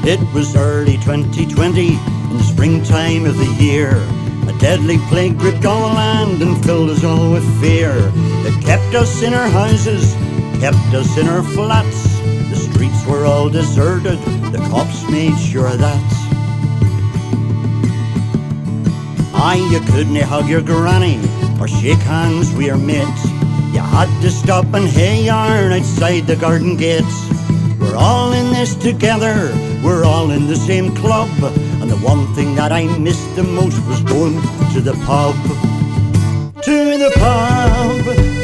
It was early 2020, in the springtime of the year. A deadly plague gripped all the land and filled us all with fear. It kept us in our houses, kept us in our flats. The streets were all deserted, the cops made sure of that. Aye, you couldn't hug your granny or shake hands with your mate. You had to stop and hay yarn outside the garden gates. We're all in this together, we're all in the same club. And the one thing that I missed the most was going to the pub. To the pub,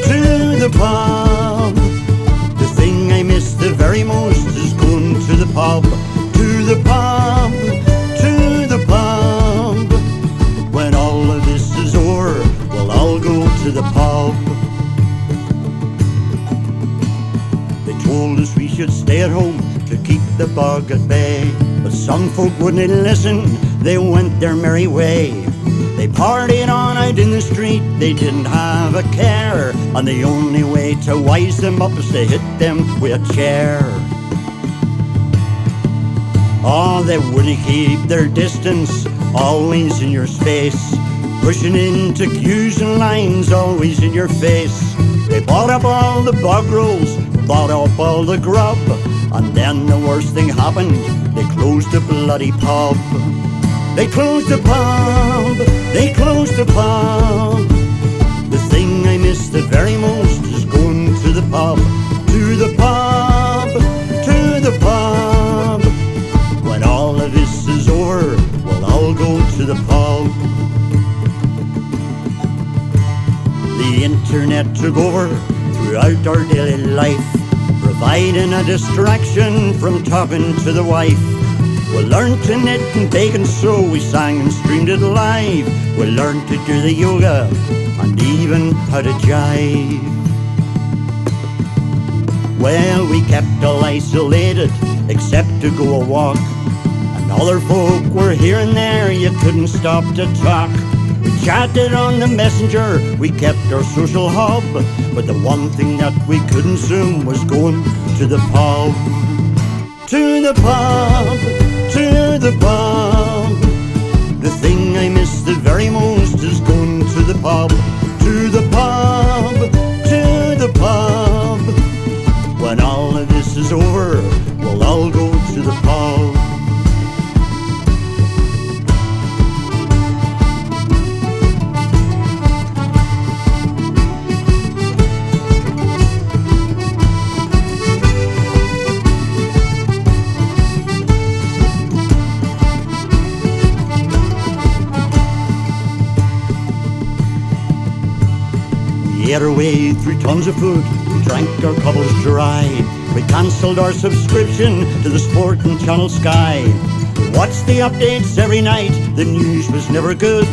to the pub. The thing I miss the very most is going to the pub. To the pub, to the pub. When all of this is over, we'll all go to the pub. Told us we should stay at home to keep the bug at bay. But some folk wouldn't listen, they went their merry way. They partied on out in the street, they didn't have a care. And the only way to wise them up is to hit them with a chair. Oh, they wouldn't keep their distance, always in your space. Pushing into queues and lines, always in your face. They bought up all the bog rolls, bought up all the grub, and then the worst thing happened, they closed the bloody pub. They closed the pub, they closed the pub. The thing I miss the very most is going to the pub. To the pub, to the pub. When all of this is over, we'll all go to the pub. The internet took over throughout our daily life, providing a distraction from talking to the wife. We learned to knit and bake and sew, we sang and streamed it live. We learned to do the yoga and even how to jive. Well, we kept all isolated except to go a walk, and other folk were here and there, you couldn't stop to talk. We chatted on the messenger, we kept our social hub, but the one thing that we couldn't zoom was going to the pub. To the pub, to the pub. The thing I miss the very most is going to the pub. To the pub, to the pub. When all of this is over, we'll all go to the pub. We ate our way through tons of food, we drank our cobbles dry. We cancelled our subscription to the Sporting Channel Sky. We watched the updates every night, the news was never good.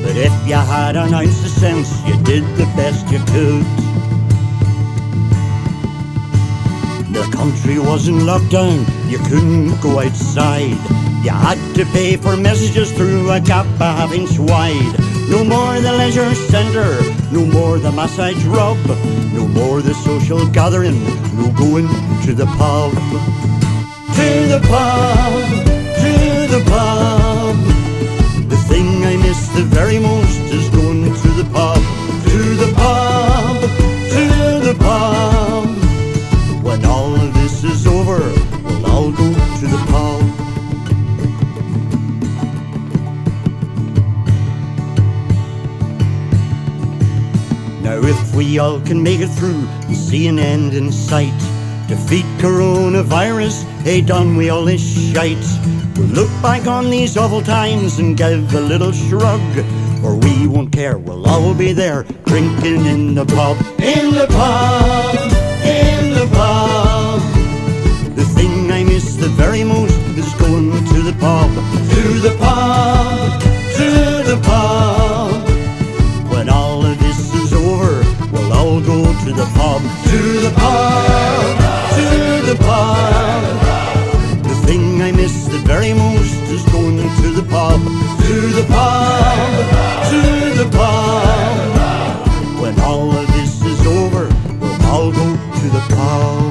But if you had an ounce of sense, you did the best you could. The country was in lockdown, you couldn't go outside. You had to pay for messages through a gap a half-inch wide. No more the leisure centre, no more the massage rub, no more the social gathering, no going to the pub. To the pub, to the pub. The thing I miss the very most is going to the pub. To the pub, to the pub. When all of this is over, we'll all go to the pub. Now if we all can make it through and see an end in sight, defeat coronavirus, hey done we all this shite. We'll look back on these awful times and give a little shrug, for we won't care, we'll all be there, drinking in the pub. In the pub, in the pub. The thing I miss the very most is going to the pub. To the pub, to the pub. When all of this is over, we'll all go to the pub. To the pub, to the pub. The thing I miss the very most is going to the pub. To the pub, to the pub. When all of this is over, we'll all go to the pub.